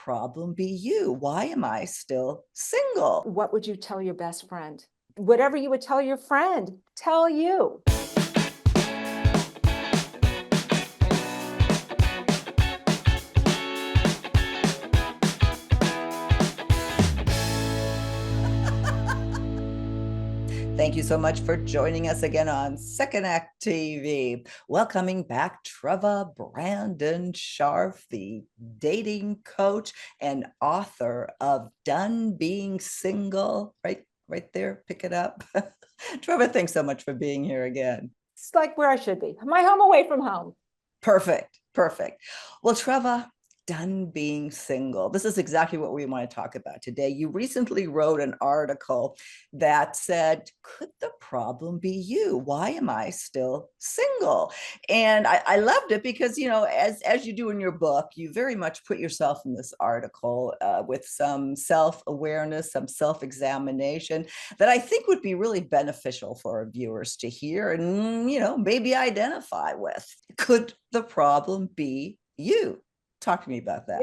problem be you? Why am I still single? What would you tell your best friend? Whatever you would tell your friend, tell you. Thank you so much for joining us again on Second Act TV. Welcoming back Treva Brandon Scharf, the dating coach and author of Done Being Single. Right there, pick it up. Treva, thanks so much for being here again. It's like where I should be. My home away from home. Perfect. Perfect. Well, Treva, done being single. This is exactly what we want to talk about today. You recently wrote an article that said, could the problem be you? Why am I still single? And I loved it because, you know, as you do in your book, you very much put yourself in this article with some self-awareness, some self-examination that I think would be really beneficial for our viewers to hear and, you know, maybe identify with. Could the problem be you? Talk to me about that.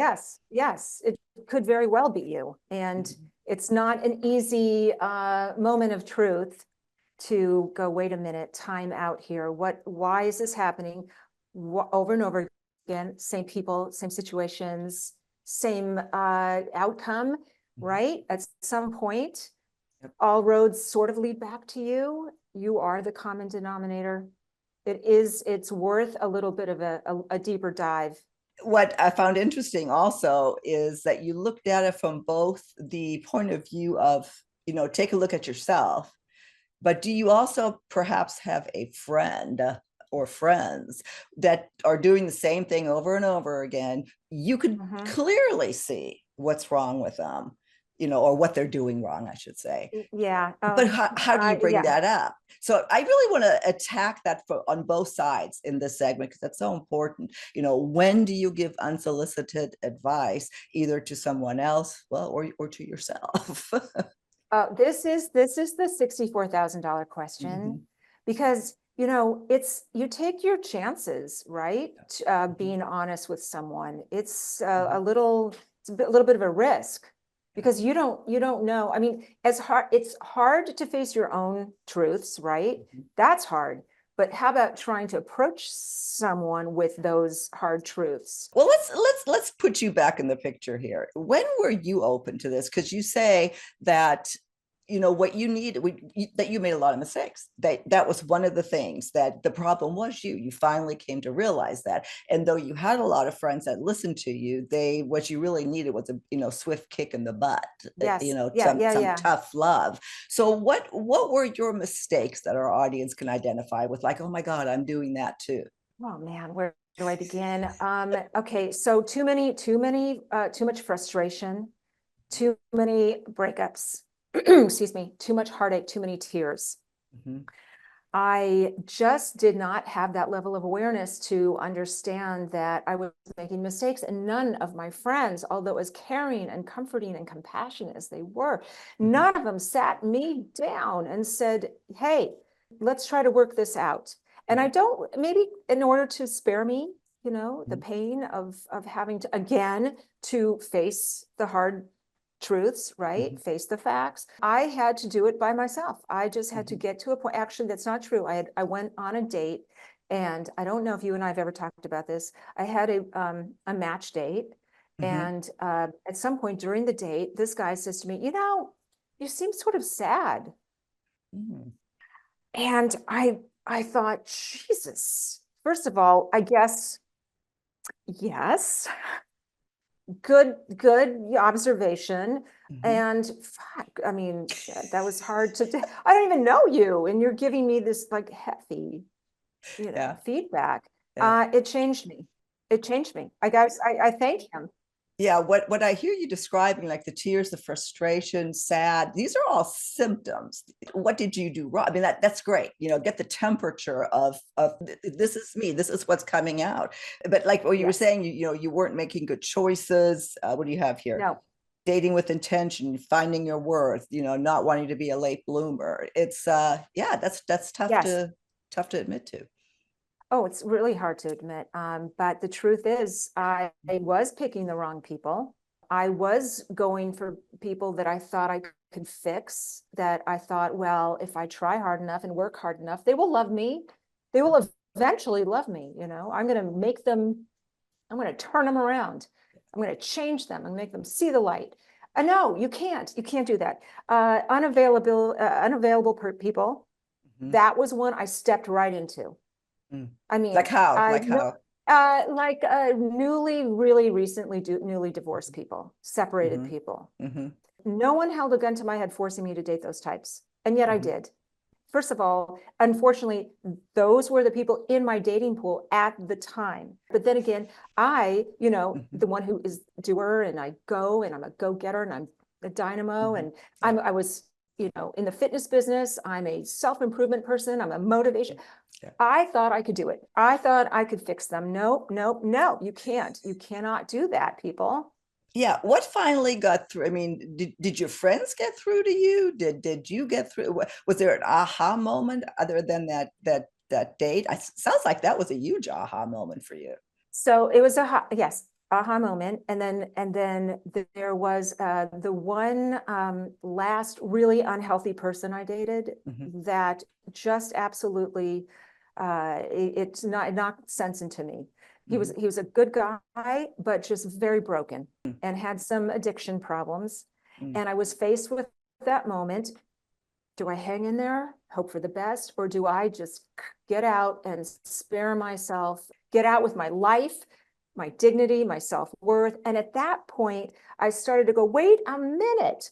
Yes, it could very well be you. And it's not an easy moment of truth to go, wait a minute, time out here. Why is this happening? Over and over again, same people, same situations, same outcome, right? At some point, all roads sort of lead back to you. You are the common denominator. It's worth a little bit of a deeper dive. What I found interesting also is that you looked at it from both the point of view of, you know, take a look at yourself, but do you also perhaps have a friend or friends that are doing the same thing over and over again? You could clearly see what's wrong with them, you know, or what they're doing wrong, I should say. Yeah. But how do you bring that up? So I really want to attack that on both sides in this segment because that's so important. You know, when do you give unsolicited advice either to someone else, well, or to yourself? This is the $64,000 question, because you know you take your chances, right? Being honest with someone, it's a little bit of a risk. Because you don't know. I mean, it's hard to face your own truths, right? That's hard. But how about trying to approach someone with those hard truths? Well, let's put you back in the picture here. When were you open to this? Because you say that, you know, what you need, that you made a lot of mistakes. That was one of the things, that the problem was you finally came to realize that. And though you had a lot of friends that listened to you, what you really needed was a, you know, swift kick in the butt. Yes. You know, some tough love. So what were your mistakes that our audience can identify with, like, oh my God, I'm doing that too? Oh man, where do I begin? Okay, so too much frustration, too many breakups, excuse me, too much heartache, too many tears. I just did not have that level of awareness to understand that I was making mistakes, and none of my friends, although as caring and comforting and compassionate as they were, none of them sat me down and said, hey, let's try to work this out. And I don't, maybe in order to spare me, you know, the pain of having to, again, to face the hard truths, right? Face the facts. I had to do it by myself. I just had to get to a point. Actually, that's not true. I went on a date, and I don't know if you and I have ever talked about this. I had a match date, and at some point during the date, this guy says to me, you know, you seem sort of sad. And I thought, Jesus, first of all, I guess, yes, good observation. And fuck, I mean, shit, that was hard to do. I don't even know you, and you're giving me this like heavy, you know, feedback. It changed me. I guess I thank him. Yeah, what I hear you describing, like the tears, the frustration, sad, these are all symptoms. What did you do wrong? I mean, that's great. You know, get the temperature of this is me, this is what's coming out. But like what you were saying, you know, you weren't making good choices. What do you have here? No. Dating with intention, finding your worth, you know, not wanting to be a late bloomer. It's yeah, that's tough to admit to. Oh, it's really hard to admit. But the truth is, I was picking the wrong people. I was going for people that I thought I could fix, that I thought, well, if I try hard enough and work hard enough, they will love me. They will eventually love me. I'm going to make them, I'm going to turn them around. I'm going to change them and make them see the light. No, you can't do that. Unavailable people. Mhm. That was one I stepped right into. Mm. I mean, Like how? I Like know, how? really recently newly divorced people, separated Hmm. people. Hmm. No one held a gun to my head forcing me to date those types. And yet I Hmm. did. First of all, unfortunately, those were the people in my dating pool at the time. But then again, Hmm. the one who is doer, and I go and I'm a go-getter and I'm a dynamo, Hmm. and Yeah. I was, in the fitness business, I'm a self-improvement person, I'm a motivation. Yeah. I thought I could do it. I thought I could fix them. Nope, nope, no, you can't. You cannot do that, people. Yeah. What finally got through? I mean, did your friends get through to you? Did you get through? Was there an aha moment other than that date? Sounds like that was a huge aha moment for you. So it was yes, aha moment. And then there was the one last really unhealthy person I dated Hmm. that just absolutely it's not knocked sense into me. Hmm. He was a good guy, but just very broken and had some addiction problems. Hmm. And I was faced with that moment. Do I hang in there, hope for the best, or do I just get out and spare myself, get out with my life, my dignity, my self-worth? And at that point, I started to go, wait a minute,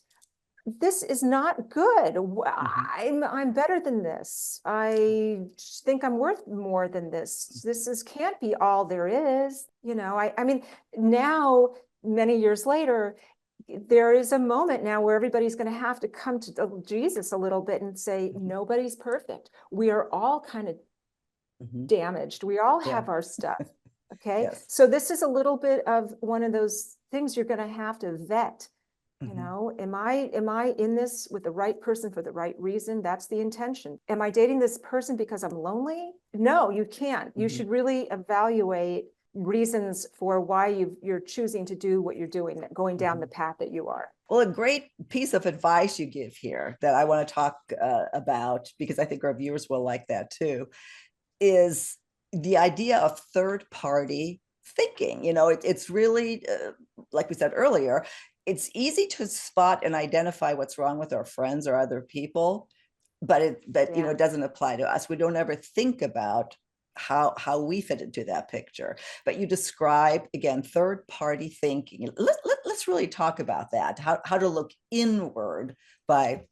this is not good. Hmm. I'm better than this. I think I'm worth more than this. Can't be all there is. I mean, now, many years later, there is a moment now where everybody's going to have to come to Jesus a little bit and say, Hmm. nobody's perfect. We are all kind of Hmm. damaged. We all Yeah. have our stuff. Okay. Yes. So this is a little bit of one of those things you're going to have to vet. Hmm. Am I in this with the right person for the right reason? That's the intention. Am I dating this person because I'm lonely? No, you can't. You Hmm. should really evaluate reasons for why you're choosing to do what you're doing, going down Hmm. the path that you are. Well, a great piece of advice you give here that I want to talk about, because I think our viewers will like that too, is the idea of third party thinking. It's really, like we said earlier, it's easy to spot and identify what's wrong with our friends or other people, but Yeah. it doesn't apply to us. We don't ever think about how we fit into that picture. But you describe, again, third party thinking. Let's really talk about that, how to look inward by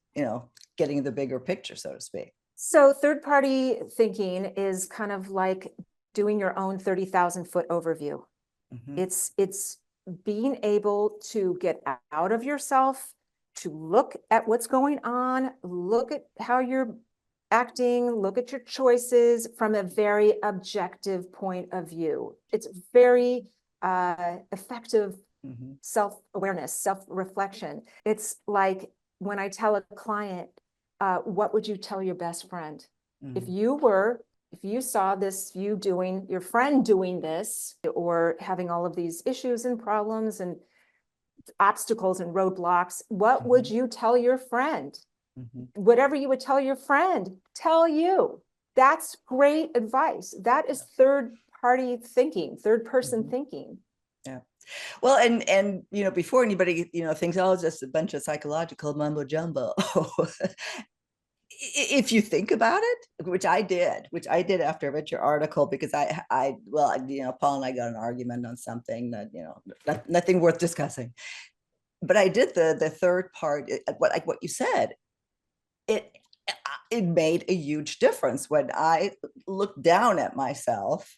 getting the bigger picture, so to speak. So third party thinking is kind of like doing your own 30,000-foot overview. Mm-hmm. It's being able to get out of yourself, to look at what's going on, look at how you're acting, look at your choices from a very objective point of view. It's very effective Mm-hmm. self-awareness, self-reflection. It's like when I tell a client, what would you tell your best friend? If Mm-hmm. you saw your friend doing this, or having all of these issues and problems and obstacles and roadblocks, what would Mm-hmm. you tell your friend? Mm-hmm. Whatever you would tell your friend, tell you. That's great advice. That is Yes. third party thinking, third person Mm-hmm. thinking. Yeah. Well, and before anybody thinks, oh, it's just a bunch of psychological mumbo jumbo. If you think about it, which I did after I read your article, because Paul and I got an argument on something that nothing worth discussing. But I did the third part, what you said. It it made a huge difference when I looked down at myself,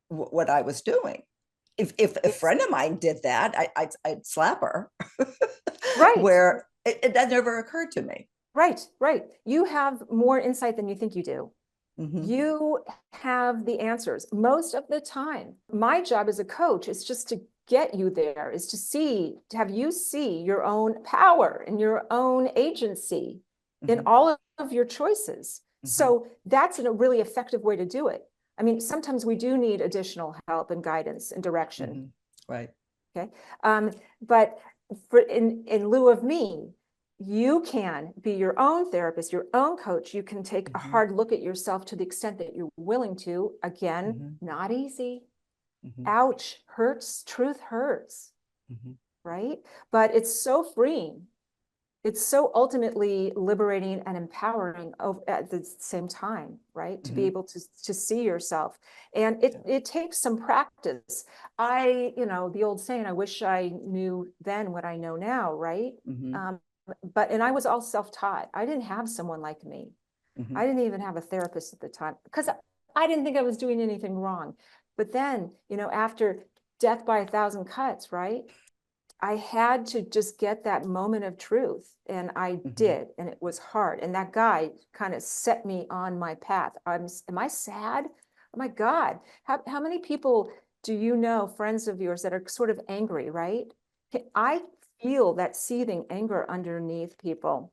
what I was doing. If a It's friend of mine did that, I'd slap her. right. Where that never occurred to me. Right, right. You have more insight than you think you do. Mm-hmm. You have the answers most of the time. My job as a coach is just to get you there, is to have you see your own power and your own agency in Mm-hmm. all of your choices. Mm-hmm. So that's a really effective way to do it. I mean, sometimes we do need additional help and guidance and direction. Mm-hmm. Right. Okay. But in lieu of me, you can be your own therapist, your own coach. You can take a hard look at yourself to the extent that you're willing to. Again, not easy. Ouch, hurts, truth hurts, right? But it's so freeing. It's so ultimately liberating and empowering at the same time, right? To be able to see yourself. And it takes some practice. The old saying, I wish I knew then what I know now, right? And I was all self-taught. I didn't have someone like me. I didn't even have a therapist at the time because I didn't think I was doing anything wrong. But then, after death by 1,000 cuts, right? I had to just get that moment of truth, and I did, and it was hard. And that guy kind of set me on my path. Am I sad? Oh my God. How many people do you know, friends of yours, that are sort of angry, right? I feel that seething anger underneath people.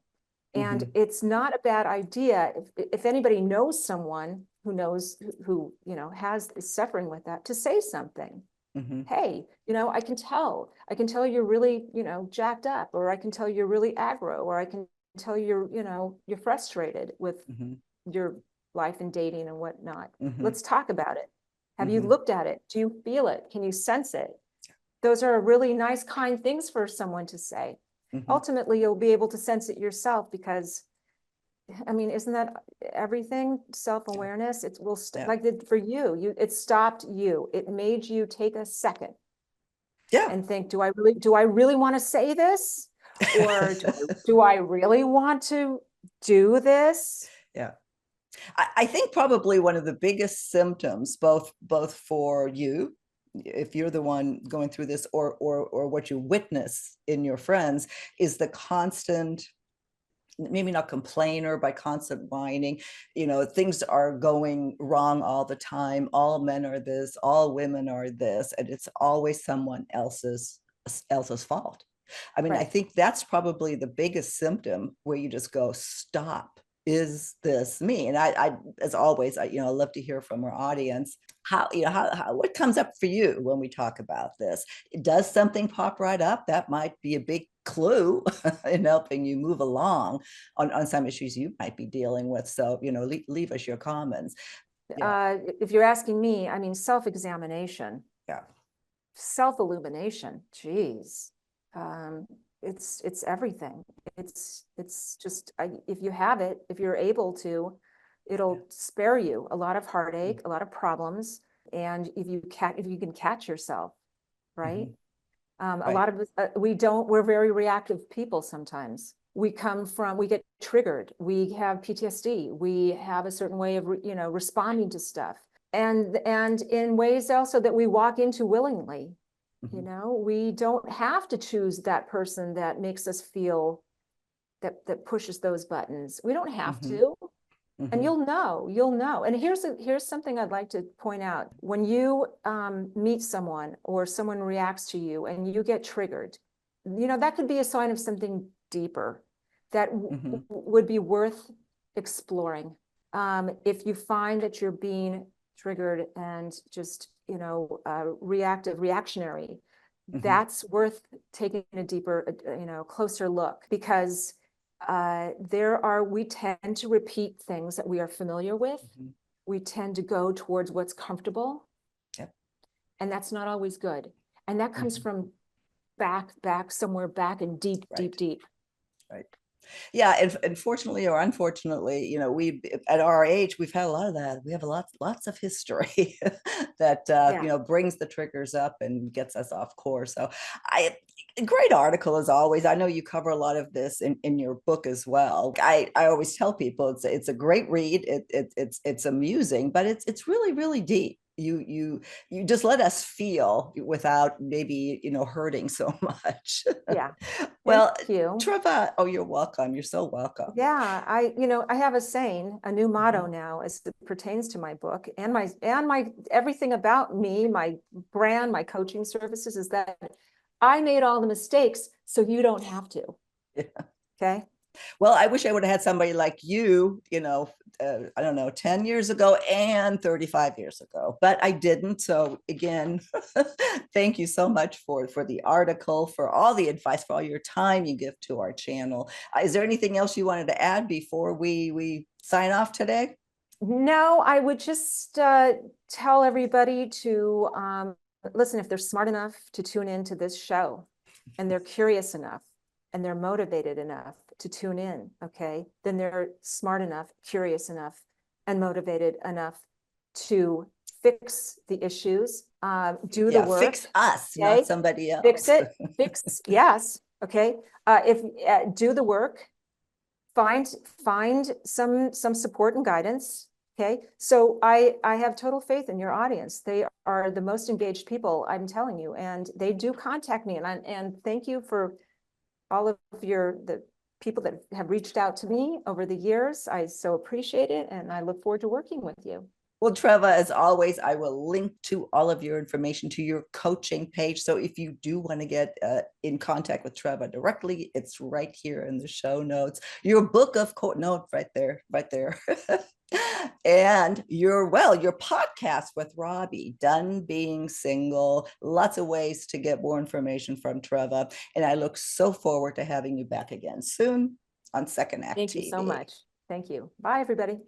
And it's not a bad idea if anybody knows someone who is suffering with that, to say something. Hey, I can tell you're really, jacked up, or I can tell you're really aggro, or I can tell you're frustrated with your life and dating and whatnot. Let's talk about it. Have you looked at it? Do you feel it? Can you sense it? Those are really nice, kind things for someone to say. Ultimately, you'll be able to sense it yourself because, I mean, isn't that everything? Self-awareness. It will like for you, it stopped you. It made you take a second and think, do I really want to say this? Or do I really want to do this? Yeah. I think probably one of the biggest symptoms, both for you, if you're the one going through this, or what you witness in your friends, is the constant, maybe not complainer, by constant whining. Things are going wrong all the time. All men are this, all women are this, and it's always someone else's fault. I mean, I think that's probably the biggest symptom, where you just go, stop. Is this me? And I as always, I love to hear from our audience how what comes up for you when we talk about this. Does something pop right up? That might be a big clue in helping you move along on some issues you might be dealing with. So leave us your comments. If you're asking me, I mean, self-examination, self-illumination, geez. It's everything. It's just, if you have it, if you're able to, it'll spare you a lot of heartache, a lot of problems. And if you can catch yourself, right? A lot of us, we're very reactive people sometimes. We get triggered. We have PTSD. We have a certain way of, responding to stuff. And in ways also that we walk into willingly. We don't have to choose that person that makes us feel that pushes those buttons. We don't have to. And you'll know. And here's something I'd like to point out. When you meet someone, or someone reacts to you and you get triggered, that could be a sign of something deeper that would be worth exploring. If you find that you're being triggered and just, reactionary, that's worth taking a deeper, closer look, because we tend to repeat things that we are familiar with. We tend to go towards what's comfortable. And that's not always good. And that comes from back somewhere back and deep. Right. Yeah, and fortunately or unfortunately, we at our age, we've had a lot of that. We have lots of history that brings the triggers up and gets us off course. So a great article as always. I know you cover a lot of this in your book as well. I always tell people it's a great read. It's amusing, but it's really, really deep. You just let us feel without maybe hurting so much. Yeah. Well, thank you, Treva, oh, you're welcome. You're so welcome. Yeah, I have a saying, a new motto now, as it pertains to my book and my everything about me, my brand, my coaching services, is that I made all the mistakes so you don't have to. Yeah. Okay. Well, I wish I would have had somebody like you, I don't know, 10 years ago and 35 years ago, but I didn't. So again, thank you so much for the article, for all the advice, for all your time you give to our channel. Is there anything else you wanted to add before we sign off today? No, I would just tell everybody to listen, if they're smart enough to tune into this show and they're curious enough and they're motivated enough to tune in, okay, then they're smart enough, curious enough, and motivated enough to fix the issues, do the work. Fix us, okay? not somebody else. Fix it, yes, okay. If do the work, find some support and guidance. Okay, so I have total faith in your audience. They are the most engaged people, I'm telling you, and they do contact me. And thank you for all of the people that have reached out to me over the years. I so appreciate it, and I look forward to working with you. Well, Treva, as always, I will link to all of your information to your coaching page. So if you do want to get in contact with Treva directly, it's right here in the show notes. Your book of note right there, right there. And your podcast with Robbie, Done Being Single. Lots of ways to get more information from Treva. And I look so forward to having you back again soon on Second Act TV. Thank you so much. Thank you. Bye, everybody.